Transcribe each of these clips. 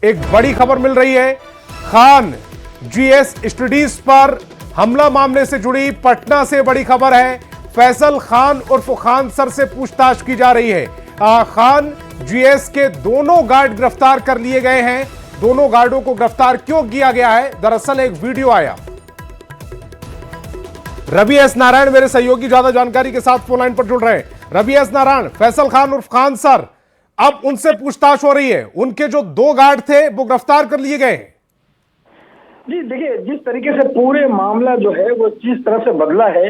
एक बड़ी खबर मिल रही है। खान जीएस स्टडीज पर हमला मामले से जुड़ी पटना से बड़ी खबर है। फैसल खान उर्फ खान सर से पूछताछ की जा रही है। खान जीएस के दोनों गार्ड गिरफ्तार कर लिए गए हैं। दोनों गार्डों को गिरफ्तार क्यों किया गया है? दरअसल एक वीडियो आया। रवि एस नारायण मेरे सहयोगी ज्यादा जानकारी के साथ फोन लाइन पर जुड़ रहे हैं। रवि एस नारायण, फैसल खान उर्फ खान सर, अब उनसे पूछताछ हो रही है। उनके जो दो गार्ड थे वो गिरफ्तार कर लिए गए हैं। जी देखिए, जिस तरीके से पूरे मामला जो है वो जिस तरह से बदला है,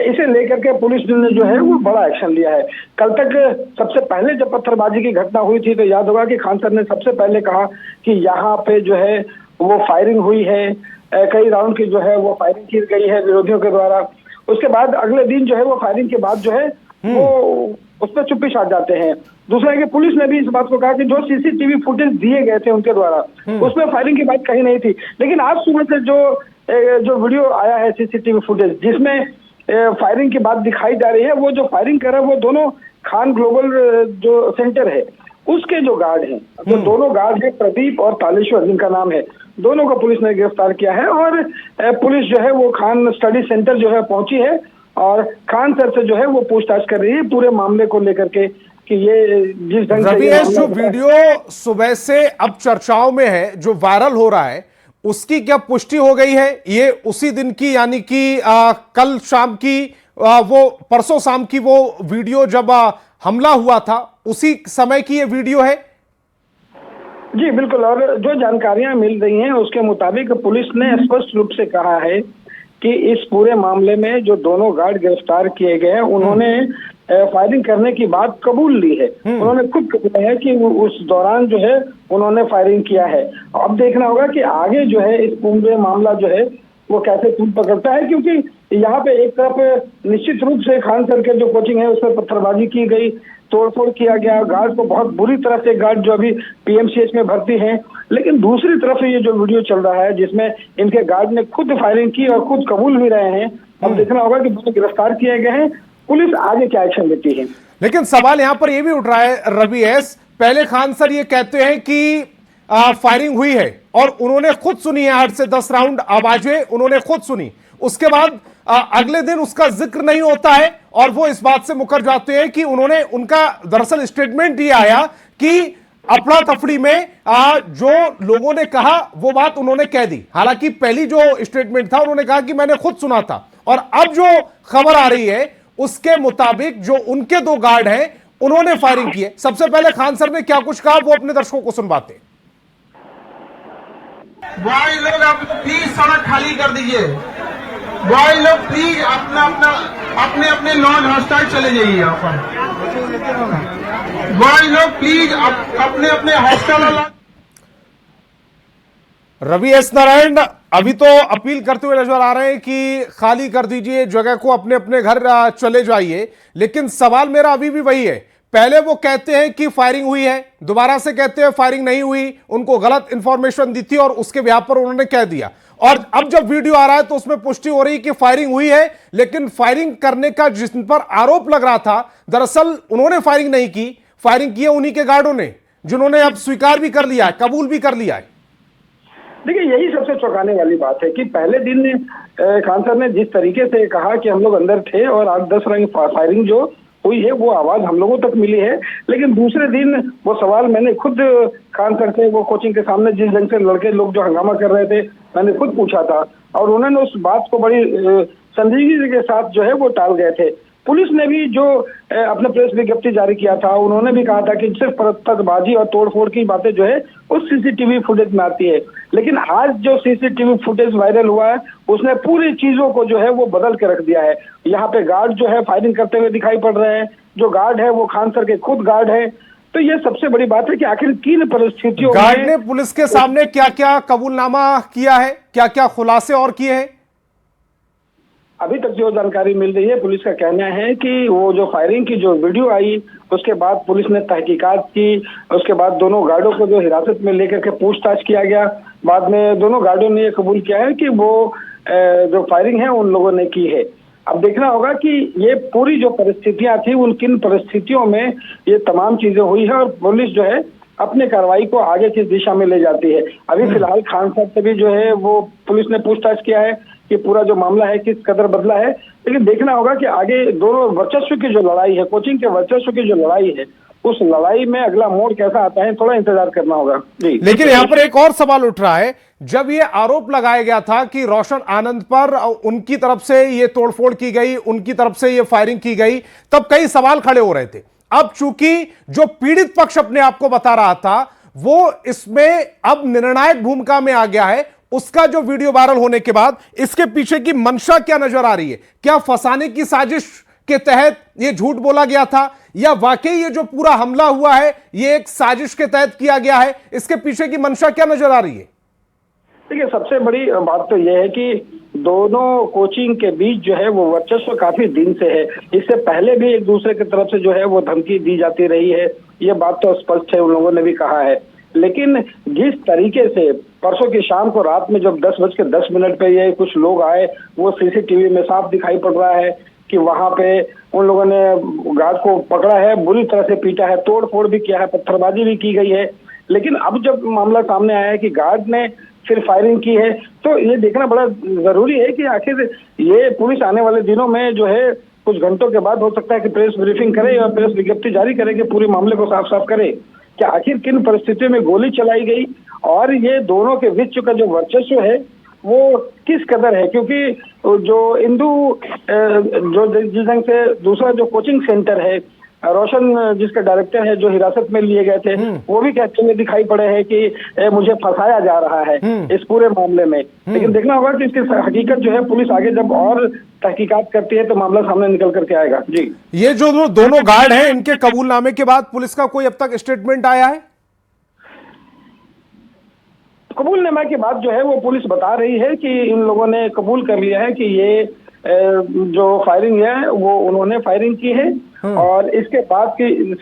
इसे लेकर के पुलिस ने जो है वो बड़ा एक्शन लिया है। कल तक सबसे पहले जब पत्थरबाजी की घटना हुई थी तो याद होगा कि खान सर ने सबसे पहले कहा कि यहाँ पे जो है वो फायरिंग हुई है, कई राउंड की जो है वो फायरिंग की गई है विरोधियों के द्वारा। उसके बाद अगले दिन जो है वो फायरिंग के बाद जो है वो उस पर चुप्पी साध जाते हैं। दूसरा है कि पुलिस ने भी इस बात को कहा कि जो सीसीटीवी फुटेज दिए गए थे उनके द्वारा उसमें फायरिंग की बात कही नहीं थी। लेकिन आज सुबह से जो वीडियो आया है सीसीटीवी फुटेज जिसमें फायरिंग की बात दिखाई जा रही है, वो जो फायरिंग कर रहा है वो दोनों खान ग्लोबल जो सेंटर है उसके जो गार्ड हैं, तो दोनों गार्ड है प्रदीप और तालेश्वर जिनका नाम है, दोनों को पुलिस ने गिरफ्तार किया है। और पुलिस जो है वो खान स्टडी सेंटर जो है पहुंची है और खान सर से जो है वो पूछताछ कर रही है पूरे मामले को लेकर के कि ये जिस ढंग से जो वीडियो सुबह से अब चर्चाओं में है, जो वायरल हो रहा है, उसकी क्या पुष्टि हो गई है? ये उसी दिन की यानी कि कल शाम की वो परसों शाम की वो वीडियो जब हमला हुआ था उसी समय की ये वीडियो है? जी बिल्कुल। और जो जानकारियां मिल रही हैं उसके मुताबिक पुलिस ने स्पष्ट रूप से कहा है कि इस पूरे मामले में जो दोनों गार्ड गिरफ्तार किए गए हैं उन्होंने फायरिंग करने की बात कबूल ली है। उन्होंने खुद कहा है कि उस दौरान जो है उन्होंने फायरिंग किया है। अब देखना होगा कि आगे जो है इस पूरे मामला जो है वो कैसे टूट पकड़ता है, क्योंकि यहाँ पे एक तरफ निश्चित रूप से खान सर के जो कोचिंग है उसमें पत्थरबाजी की गई, तोड़फोड़ किया गया, गार्ड को बहुत बुरी तरह से गार्ड जो अभी पीएमसीएच में भर्ती हैं। लेकिन दूसरी तरफ ये जो वीडियो चल रहा है जिसमें इनके गार्ड ने खुद फायरिंग की और खुद कबूल भी रहे हैं, अब देखना होगा कि दोनों गिरफ्तार किए गए हैं, पुलिस आगे क्या एक्शन लेती है। लेकिन सवाल यहां पर यह भी उठ रहा है रवि एस, पहले खान सर ये कहते हैं कि फायरिंग हुई है और उन्होंने खुद सुनी है, 8 से 10 राउंड आवाजें उन्होंने खुद सुनी। उसके बाद अगले दिन उसका जिक्र नहीं होता है और वो इस बात से मुकर जाते हैं कि उनका दरअसल स्टेटमेंट ये आया कि अफड़ा तफड़ी में जो लोगों ने कहा वो बात उन्होंने कह दी। हालांकि पहली जो स्टेटमेंट था उन्होंने कहा कि मैंने खुद सुना था, और अब जो खबर आ रही है उसके मुताबिक जो उनके दो गार्ड हैं उन्होंने फायरिंग की है। सबसे पहले खान सर ने क्या कुछ कहा वो अपने दर्शकों को सुनवाते हैं। बॉय लोग आप प्लीज सड़क खाली कर दीजिए। बॉय लोग प्लीज अपने अपने नॉन हॉस्टाइल चले जाइए। यहाँ पर बॉय लोग प्लीज अपने अपने हॉस्टल। रवि एस नारायण अभी तो अपील करते हुए नजर आ रहे हैं कि खाली कर दीजिए जगह को, अपने अपने घर चले जाइए। लेकिन सवाल मेरा अभी भी वही है, पहले वो कहते हैं कि फायरिंग हुई है, दोबारा से कहते हैं फायरिंग नहीं हुई, उनको गलत इंफॉर्मेशन दी थी और उसके ब्याह पर उन्होंने कह दिया। और अब जब वीडियो आ रहा है तो उसमें पुष्टि हो रही कि फायरिंग हुई है, लेकिन फायरिंग करने का जिन पर आरोप लग रहा था दरअसल उन्होंने फायरिंग नहीं की, फायरिंग की है उन्हीं के गार्डों ने, जिन्होंने अब स्वीकार भी कर लिया है, कबूल भी कर लिया है। देखिए, यही सबसे चौंकाने वाली बात है कि पहले दिन खान सर ने जिस तरीके से कहा कि हम लोग अंदर थे और 8-10 रंग फायरिंग जो हुई है वो आवाज हम लोगों तक मिली है, लेकिन दूसरे दिन वो सवाल मैंने खुद खान सर से वो कोचिंग के सामने जिस ढंग से लड़के लोग जो हंगामा कर रहे थे मैंने खुद पूछा था और उन्होंने उस बात को बड़ी संजीदगी के साथ जो है वो टाल गए थे। पुलिस ने भी जो अपने प्रेस विज्ञप्ति जारी किया था उन्होंने भी कहा था कि सिर्फ पत्थरबाजी और तोड़फोड़ की बातें जो है उस सीसीटीवी फुटेज में आती है। लेकिन आज जो सीसीटीवी फुटेज वायरल हुआ है उसने पूरी चीजों को जो है वो बदल के रख दिया है। यहाँ पे गार्ड जो है फायरिंग करते हुए दिखाई पड़ रहे हैं, जो गार्ड है वो खान सर के खुद गार्ड है। तो ये सबसे बड़ी बात है कि आखिर किन परिस्थितियों में गार्ड ने पुलिस के सामने क्या क्या कबूलनामा किया है, क्या क्या खुलासे और किए हैं? अभी तक जो जानकारी मिल रही है पुलिस का कहना है कि वो जो फायरिंग की जो वीडियो आई उसके बाद पुलिस ने तहकीकात की, उसके बाद दोनों गार्डों को जो हिरासत में लेकर के पूछताछ किया गया। बाद में दोनों गार्डों ने ये कबूल किया है कि वो जो फायरिंग है उन लोगों ने की है। अब देखना होगा कि ये पूरी जो परिस्थितियां थी उन किन परिस्थितियों में ये तमाम चीजें हुई है और पुलिस जो है अपने कार्रवाई को आगे किस दिशा में ले जाती है। अभी फिलहाल खान साहब से भी जो है वो पुलिस ने पूछताछ किया है कि पूरा जो मामला है किस कदर बदला है, लेकिन देखना होगा कि आगे दोनों वर्चस्व की जो लड़ाई है, कोचिंग के वर्चस्व की जो लड़ाई है, उस लड़ाई में अगला मोड़ कैसा आता है, थोड़ा इंतजार करना होगा जी। लेकिन यहां पर एक और सवाल उठ रहा है, जब ये आरोप लगाया गया था कि रोशन आनंद पर उनकी तरफ से ये तोड़फोड़ की गई, उनकी तरफ से ये फायरिंग की गई, तब कई सवाल खड़े हो रहे थे। अब चूंकि जो पीड़ित पक्ष अपने आप को बता रहा था वो इसमें अब निर्णायक भूमिका में आ गया है, उसका जो वीडियो वायरल होने के बाद इसके पीछे की मंशा क्या नजर आ रही है? क्या फंसाने की साजिश के तहत ये झूठ बोला गया था, या वाकई ये जो पूरा हमला हुआ है ये एक साजिश के तहत किया गया है? इसके पीछे की मंशा क्या नजर आ रही है? देखिए, सबसे बड़ी बात तो यह है कि दोनों कोचिंग के बीच जो है वो वर्चस्व काफी दिन से है। इससे पहले भी एक दूसरे की तरफ से जो है वो धमकी दी जाती रही है, ये बात तो स्पष्ट है, उन लोगों ने भी कहा है। लेकिन जिस तरीके से परसों की शाम को रात में जब 10:10 पे ये कुछ लोग आए, वो सीसीटीवी में साफ दिखाई पड़ रहा है कि वहां पे उन लोगों ने गार्ड को पकड़ा है, बुरी तरह से पीटा है, तोड़ फोड़ भी किया है, पत्थरबाजी भी की गई है। लेकिन अब जब मामला सामने आया है कि गार्ड ने फिर फायरिंग की है, तो ये देखना बड़ा जरूरी है कि आखिर ये पुलिस आने वाले दिनों में जो है कुछ घंटों के बाद हो सकता है कि प्रेस ब्रीफिंग करे और प्रेस विज्ञप्ति जारी करे कि पूरे मामले को साफ साफ करे कि आखिर किन परिस्थितियों में गोली चलाई गई और ये दोनों के बीच का जो वर्चस्व है वो किस कदर है। क्योंकि जो इंदू जो जिस ढंग से दूसरा जो कोचिंग सेंटर है, रोशन जिसका डायरेक्टर है, जो हिरासत में लिए गए थे, वो भी कहते हुए दिखाई पड़े हैं कि मुझे फंसाया जा रहा है इस पूरे मामले में। लेकिन देखना होगा कि इसकी हकीकत जो है पुलिस आगे जब और तहकीकात करती है तो मामला सामने निकल करके आएगा जी। ये जो दोनों गार्ड हैं, इनके कबूलनामे के बाद पुलिस का कोई अब तक स्टेटमेंट आया है? कबूलनामा के बाद जो है वो पुलिस बता रही है कि इन लोगों ने कबूल कर लिया है कि ये जो फायरिंग है वो उन्होंने फायरिंग की है, और इसके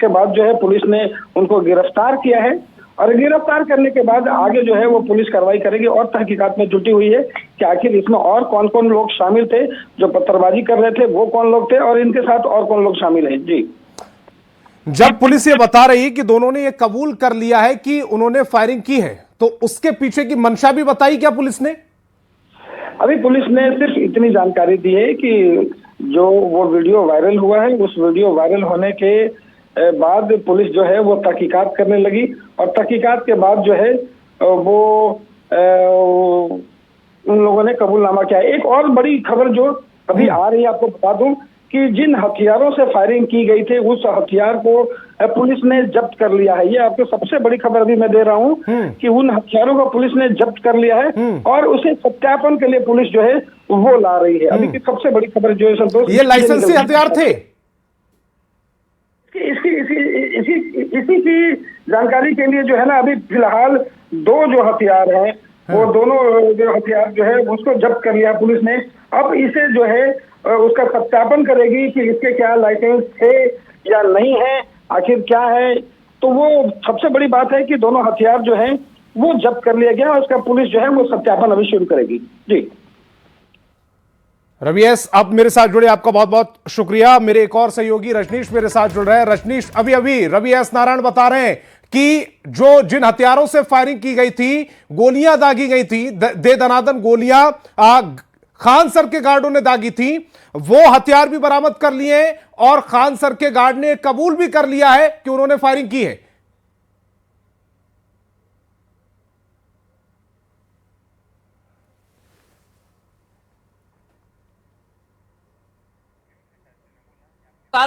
बाद जो है पुलिस ने उनको गिरफ्तार किया है, और गिरफ्तार करने के बाद आगे जो है वो पुलिस कार्रवाई करेगी और तहकीकात में जुटी हुई है कि आखिर इसमें और कौन कौन लोग शामिल थे, जो पत्थरबाजी कर रहे थे वो कौन लोग थे, और इनके साथ और कौन लोग शामिल हैं जी। जब पुलिस ये बता रही है कि दोनों ने ये कबूल कर लिया है कि उन्होंने फायरिंग की है, तो उसके पीछे की मंशा भी बताई क्या पुलिस ने? अभी पुलिस ने सिर्फ इतनी जानकारी दी है कि जो वो वीडियो वायरल हुआ है, उस वीडियो वायरल होने के बाद पुलिस जो है वो तहकीकात करने लगी, और तहकीकात के बाद जो है वो उन लोगों ने कबूलनामा किया। एक और बड़ी खबर जो अभी आ रही है आपको बता दूं कि जिन हथियारों से फायरिंग की गई थी उस हथियार को पुलिस ने जब्त कर लिया है। ये आपको सबसे बड़ी खबर अभी मैं दे रहा हूँ कि उन हथियारों को पुलिस ने जब्त कर लिया है और उसे सत्यापन के लिए पुलिस जो है वो ला रही है। अभी की सबसे बड़ी खबर जो है संतोष, ये लाइसेंसी हथियार थे। इसी की जानकारी के लिए जो है ना अभी फिलहाल दो जो हथियार हैं वो दोनों जो हथियार जो है उसको जब्त कर लिया पुलिस ने। अब इसे जो है उसका सत्यापन करेगी कि इसके क्या लाइसेंस थे या नहीं है, आखिर क्या है। तो वो सबसे बड़ी बात है कि दोनों हथियार जो हैं वो जब्त कर लिया गया और उसका पुलिस जो है वो सत्यापन अभी शुरू करेगी जी। रवि एस, आप मेरे साथ जुड़े, आपका बहुत बहुत शुक्रिया। मेरे एक और सहयोगी रजनीश मेरे साथ जुड़ रहे हैं। रजनीश, अभी रवि एस नारायण बता रहे हैं कि जिन हथियारों से फायरिंग की गई थी, गोलियां दागी गई थी, दे दनादन गोलियां खान सर के गार्डों ने दागी थी, वो हथियार भी बरामद कर लिए और खान सर के गार्ड ने कबूल भी कर लिया है कि उन्होंने फायरिंग की है।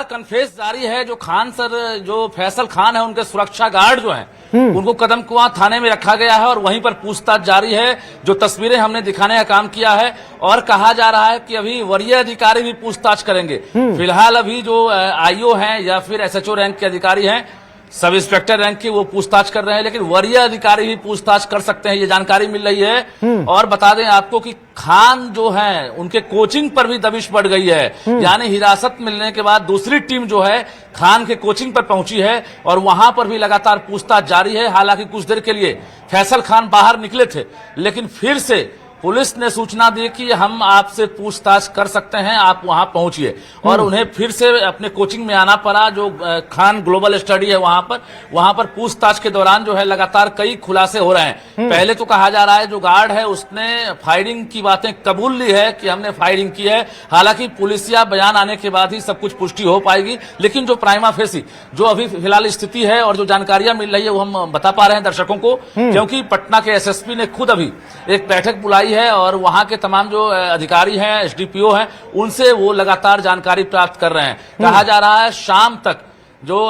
कन्फेस जारी है। जो खान सर, जो फैसल खान है, उनके सुरक्षा गार्ड जो हैं उनको कदम कुआं थाने में रखा गया है और वहीं पर पूछताछ जारी है। जो तस्वीरें हमने दिखाने का काम किया है और कहा जा रहा है कि अभी वरीय अधिकारी भी पूछताछ करेंगे। फिलहाल अभी जो आईओ हैं या फिर एसएचओ रैंक के अधिकारी हैं, सब इंस्पेक्टर रैंक की, वो पूछताछ कर रहे हैं, लेकिन वरीय अधिकारी भी पूछताछ कर सकते हैं, ये जानकारी मिल रही है। और बता दें आपको कि खान जो हैं उनके कोचिंग पर भी दबिश बढ़ गई है, यानी हिरासत मिलने के बाद दूसरी टीम जो है खान के कोचिंग पर पहुंची है और वहां पर भी लगातार पूछताछ जारी है। हालांकि कुछ देर के लिए फैसल खान बाहर निकले थे, लेकिन फिर से पुलिस ने सूचना दी कि हम आपसे पूछताछ कर सकते हैं, आप वहां पहुंचिए। और उन्हें फिर से अपने कोचिंग में आना पड़ा, जो खान ग्लोबल स्टडी है वहां पर पूछताछ के दौरान जो है लगातार कई खुलासे हो रहे हैं। पहले तो कहा जा रहा है जो गार्ड है उसने फायरिंग की बातें कबूल ली है कि हमने फायरिंग की है। हालांकि पुलिसिया बयान आने के बाद ही सब कुछ पुष्टि हो पाएगी, लेकिन जो प्राइमा फेसी जो अभी फिलहाल स्थिति है और जो जानकारियां मिल रही है वो हम बता पा रहे हैं दर्शकों को, क्योंकि पटना के एसएसपी ने खुद अभी एक बैठक बुलाई है और वहां के तमाम जो अधिकारी हैं, एसडीपीओ हैं, उनसे वो लगातार जानकारी प्राप्त कर रहे हैं। कहा जा रहा है शाम तक जो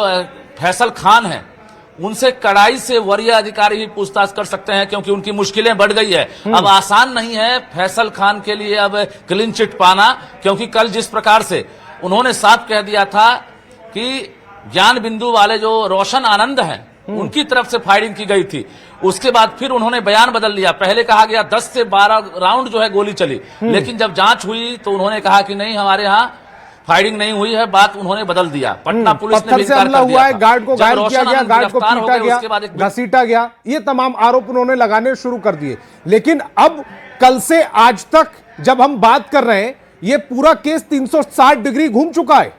फैसल खान है उनसे कड़ाई से वरीय अधिकारी ही पूछताछ कर सकते हैं, क्योंकि उनकी मुश्किलें बढ़ गई है। अब आसान नहीं है फैसल खान के लिए अब क्लीन चिट पाना, क्योंकि कल जिस प्रकार से उन्होंने साफ कह दिया था कि ज्ञान बिंदु वाले जो रोशन आनंद हैं उनकी तरफ से फायरिंग की गई थी, उसके बाद फिर उन्होंने बयान बदल लिया। पहले कहा गया 10 से 12 राउंड जो है गोली चली, लेकिन जब जांच हुई तो उन्होंने कहा कि नहीं, हमारे यहाँ फायरिंग नहीं हुई है, बात उन्होंने बदल दिया। पटना पुलिस ने भी इनकार कर दिया हुआ है, था। गार्ड को घायल किया गया, गार्ड को पीटा गया, उसके बाद घसीटा गया, ये तमाम आरोप उन्होंने लगाने शुरू कर दिए। लेकिन अब कल से आज तक जब हम बात कर रहे हैं, ये पूरा केस 360 डिग्री घूम चुका है।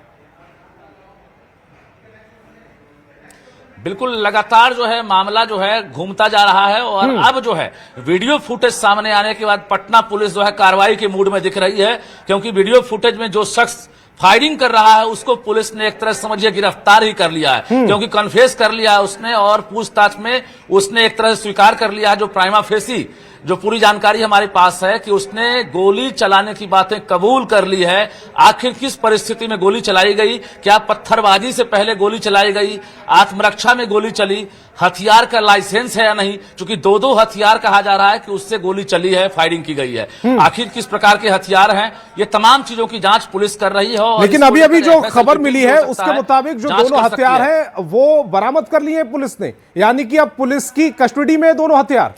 बिल्कुल लगातार जो है मामला जो है घूमता जा रहा है और अब जो है वीडियो फुटेज सामने आने के बाद पटना पुलिस जो है कार्रवाई के मूड में दिख रही है, क्योंकि वीडियो फुटेज में जो शख्स फायरिंग कर रहा है उसको पुलिस ने एक तरह से समझिए गिरफ्तार ही कर लिया है, क्योंकि कन्फेस कर लिया है उसने और पूछताछ में उसने एक तरह से स्वीकार कर लिया है। जो प्राइमा फेसी जो पूरी जानकारी हमारे पास है कि उसने गोली चलाने की बातें कबूल कर ली है। आखिर किस परिस्थिति में गोली चलाई गई, क्या पत्थरबाजी से पहले गोली चलाई गई, आत्मरक्षा में गोली चली, हथियार का लाइसेंस है या नहीं, क्योंकि दो हथियार कहा जा रहा है कि उससे गोली चली है, फायरिंग की गई है। आखिर किस प्रकार के हथियार हैं, ये तमाम चीजों की जांच पुलिस कर रही है। और लेकिन अभी अभी जो खबर मिली है उसके मुताबिक जो दोनों हथियार हैं वो बरामद कर लिए हैं पुलिस ने, यानी कि अब पुलिस की कस्टडी में दोनों हथियार।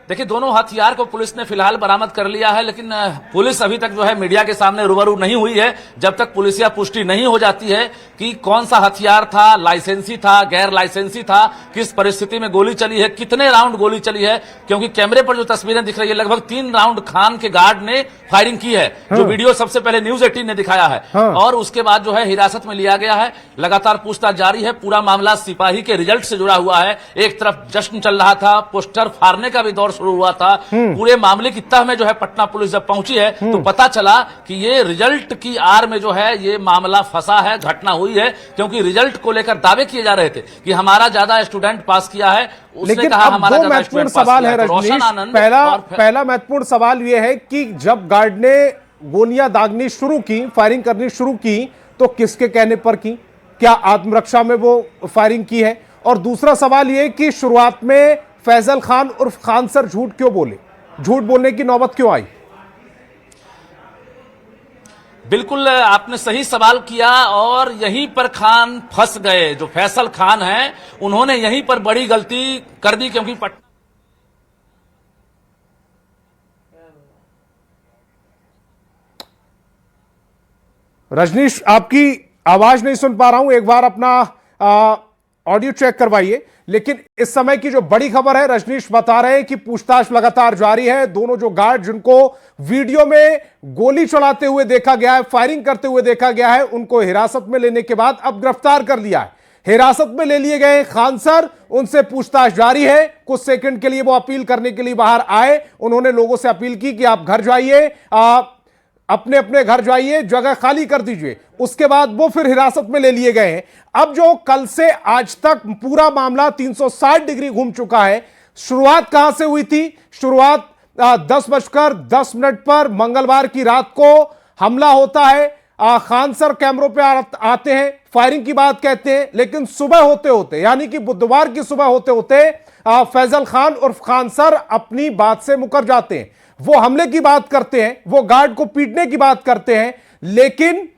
देखिए दोनों हथियार को पुलिस ने फिलहाल बरामद कर लिया है, लेकिन पुलिस अभी तक जो है मीडिया के सामने रूबरू नहीं हुई है जब तक पुलिसिया पुष्टि नहीं हो जाती है कि कौन सा हथियार था, लाइसेंसी था, गैर लाइसेंसी था, किस परिस्थिति में गोली चली है, कितने राउंड गोली चली है। क्योंकि कैमरे पर जो तस्वीरें दिख रही है लगभग 3 राउंड खान के गार्ड ने फायरिंग की है, जो वीडियो सबसे पहले न्यूज 18 ने दिखाया है। और उसके बाद जो है हिरासत में लिया गया है, लगातार पूछताछ जारी है। पूरा मामला सिपाही के रिजल्ट से जुड़ा हुआ है। एक तरफ जश्न चल रहा था, पोस्टर फाड़ने का भी दौर शुरू हुआ था। पूरे मामले की तह में जो है पटना पुलिस जब पहुंची है तो पता चला कि ये रिजल्ट की आड़ में जो है ये मामला फंसा है, घटना हुई है। क्योंकि रिजल्ट को लेकर दावे किए जा रहे थे कि हमारा ज्यादा स्टूडेंट पास किया है, लेकिन अब दो महत्वपूर्ण सवाल है रजनीश। पहला महत्वपूर्ण सवाल यह है कि जब गार्ड ने गोलियां दागनी शुरू की, फायरिंग करनी शुरू की, तो किसके कहने पर की, क्या आत्मरक्षा में वो फायरिंग की है? और दूसरा सवाल यह कि शुरुआत में फैजल खान उर्फ खान सर झूठ क्यों बोले, झूठ बोलने की नौबत क्यों आई? बिल्कुल आपने सही सवाल किया और यहीं पर खान फंस गए। जो फैसल खान हैं उन्होंने यहीं पर बड़ी गलती कर दी, क्योंकि रजनीश आपकी आवाज नहीं सुन पा रहा हूं, एक बार अपना ऑडियो चेक करवाइए। लेकिन इस समय की जो बड़ी खबर है, रजनीश बता रहे हैं कि पूछताछ लगातार जारी है। दोनों जो गार्ड जिनको वीडियो में गोली चलाते हुए देखा गया है, फायरिंग करते हुए देखा गया है, उनको हिरासत में लेने के बाद अब गिरफ्तार कर लिया है। हिरासत में ले लिए गए खान सर, उनसे पूछताछ जारी है। कुछ सेकंड के लिए वो अपील करने के लिए बाहर आए। उन्होंने लोगों से अपील की कि आप घर जाइए, अपने अपने घर जाइए, जगह खाली कर दीजिए। उसके बाद वो फिर हिरासत में ले लिए गए हैं। अब जो कल से आज तक पूरा मामला 360 डिग्री घूम चुका है। शुरुआत कहां से हुई थी? शुरुआत 10:10 पर मंगलवार की रात को हमला होता है। खान सर कैमरों पे आते हैं, फायरिंग की बात कहते हैं, लेकिन सुबह होते होते यानी कि बुधवार की सुबह होते होते फैजल खान उर्फ खान सर अपनी बात से मुकर जाते हैं। वो हमले की बात करते हैं, वो गार्ड को पीटने की बात करते हैं, लेकिन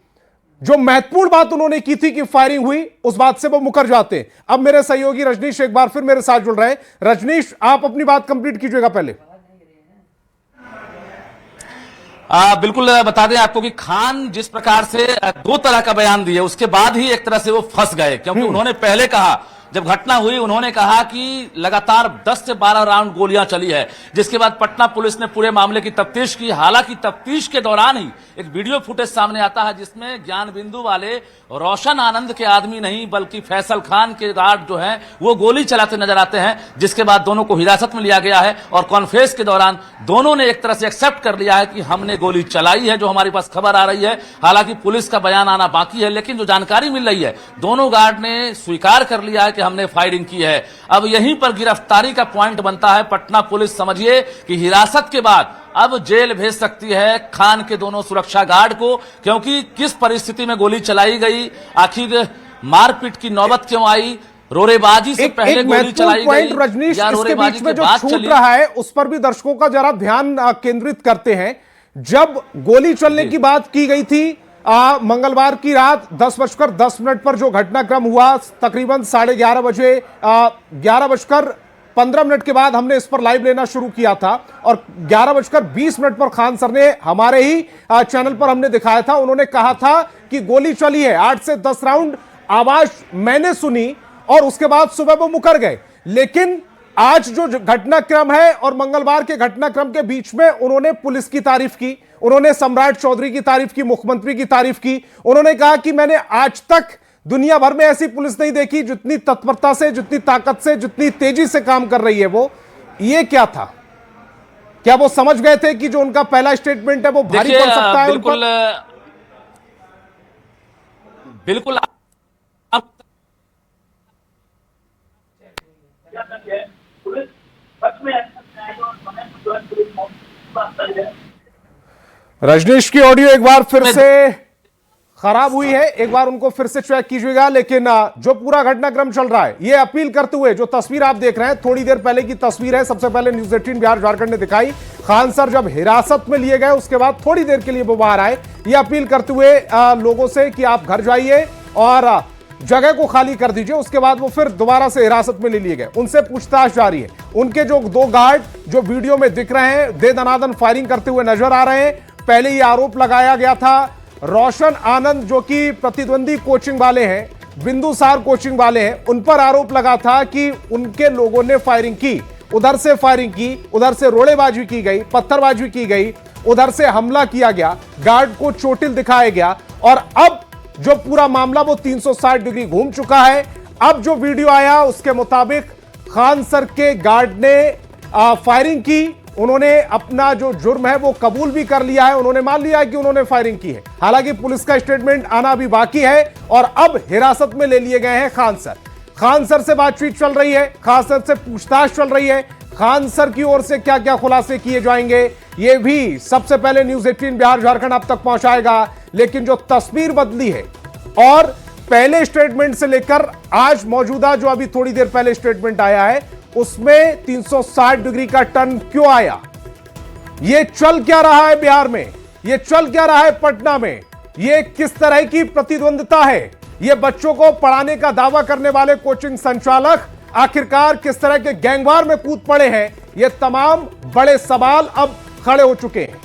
जो महत्वपूर्ण बात उन्होंने की थी कि फायरिंग हुई, उस बात से वो मुकर जाते हैं। अब मेरे सहयोगी रजनीश एक बार फिर मेरे साथ जुड़ रहे हैं। रजनीश, आप अपनी बात कंप्लीट कीजिएगा पहले। बिल्कुल बता दें आपको कि खान जिस प्रकार से 2 तरह का बयान दिए, उसके बाद ही एक तरह से वो फंस गए, क्योंकि उन्होंने पहले कहा जब घटना हुई उन्होंने कहा कि लगातार 10 से 12 राउंड गोलियां चली है, जिसके बाद पटना पुलिस ने पूरे मामले की तफ्तीश की। हालांकि तफ्तीश के दौरान ही एक वीडियो फुटेज सामने आता है जिसमें ज्ञान बिंदु वाले रोशन आनंद के आदमी नहीं बल्कि फैसल खान के गार्ड जो हैं वो गोली चलाते नजर आते हैं, जिसके बाद दोनों को हिरासत में लिया गया है और कॉन्फ्रेंस के दौरान दोनों ने एक तरह से एक्सेप्ट कर लिया है कि हमने गोली चलाई है, जो हमारे पास खबर आ रही है। हालांकि पुलिस का बयान आना बाकी है, लेकिन जो जानकारी मिल रही है दोनों गार्ड ने स्वीकार कर लिया है कि हमने फायरिंग की है। अब यहीं पर गिरफ्तारी का पॉइंट बनता है। पटना पुलिस समझिए कि हिरासत के बाद अब जेल भेज सकती है खान के दोनों सुरक्षा गार्ड को, क्योंकि किस परिस्थिति में गोली चलाई गई, आखिर मारपीट की नौबत क्यों आई, रोरेबाजी से पहले गोली चलाई गई रजनीश, या इसके रोरेबाजी बीच में के जो बाद छूट चली? रहा है उस पर भी दर्शकों का जरा ध्यान केंद्रित करते हैं। जब गोली चलने की बात की गई थी मंगलवार की रात 10:10 पर जो घटनाक्रम हुआ, तकरीबन 11:30 बजे 11:15 के बाद हमने इस पर लाइव लेना शुरू किया था और 11:20 पर खान सर ने हमारे ही चैनल पर हमने दिखाया था। उन्होंने कहा था कि गोली चली है, 8 से 10 राउंड आवाज मैंने सुनी और उसके बाद सुबह वो मुकर गए। लेकिन आज जो घटनाक्रम है और मंगलवार के घटनाक्रम के बीच में उन्होंने पुलिस की तारीफ की, उन्होंने सम्राट चौधरी की तारीफ की, मुख्यमंत्री की तारीफ की। उन्होंने कहा कि मैंने आज तक दुनिया भर में ऐसी पुलिस नहीं देखी जितनी तत्परता से, जितनी ताकत से, जितनी तेजी से काम कर रही है वो। ये क्या था? क्या वो समझ गए थे कि जो उनका पहला स्टेटमेंट है वो भारी पड़ सकता है? बिल्कुल बिल्कुल रजनीश की ऑडियो एक बार फिर से खराब हुई है, एक बार उनको फिर से चेक कीजिएगा। लेकिन जो पूरा घटनाक्रम चल रहा है ये अपील करते हुए जो तस्वीर आप देख रहे हैं थोड़ी देर पहले की तस्वीर है। सबसे पहले न्यूज़ 18 बिहार झारखंड ने दिखाई। खान सर जब हिरासत में लिए गए उसके बाद थोड़ी देर के लिए वो बाहर आए, ये अपील करते हुए लोगों से कि आप घर जाइए और जगह को खाली कर दीजिए। उसके बाद वो फिर दोबारा से हिरासत में ले लिए गए, उनसे पूछताछ जारी है। उनके जो 2 गार्ड जो वीडियो में दिख रहे हैं दे दनादन फायरिंग करते हुए नजर आ रहे हैं। पहले ये आरोप लगाया गया था रोशन आनंद जो कि प्रतिद्वंदी कोचिंग वाले हैं, बिंदुसार कोचिंग वाले हैं, उन पर आरोप लगा था कि उनके लोगों ने फायरिंग की, उधर से फायरिंग की, उधर से रोड़ेबाजी की गई, पत्थरबाजी की गई, उधर से हमला किया गया, गार्ड को चोटिल दिखाया गया। और अब जो पूरा मामला वो 360 डिग्री घूम चुका है। अब जो वीडियो आया उसके मुताबिक खान सर के गार्ड ने फायरिंग की, उन्होंने अपना जो जुर्म है वो कबूल भी कर लिया है, उन्होंने मान लिया है कि उन्होंने फायरिंग की है। हालांकि पुलिस का स्टेटमेंट आना भी बाकी है और अब हिरासत में ले लिए गए हैं खान सर। खान सर से बातचीत चल रही है, खान सर से पूछताछ चल रही है। खान सर की ओर से क्या क्या खुलासे किए जाएंगे ये भी सबसे पहले न्यूज़ 18 बिहार झारखंड आप तक पहुंचाएगा। लेकिन जो तस्वीर बदली है और पहले स्टेटमेंट से लेकर आज मौजूदा जो अभी थोड़ी देर पहले स्टेटमेंट आया है उसमें 360 डिग्री का टर्न क्यों आया? ये चल क्या रहा है बिहार में? ये चल क्या रहा है पटना में? ये किस तरह की प्रतिद्वंदिता है? ये बच्चों को पढ़ाने का दावा करने वाले कोचिंग संचालक आखिरकार किस तरह के गैंगवार में कूद पड़े हैं? ये तमाम बड़े सवाल अब खड़े हो चुके हैं।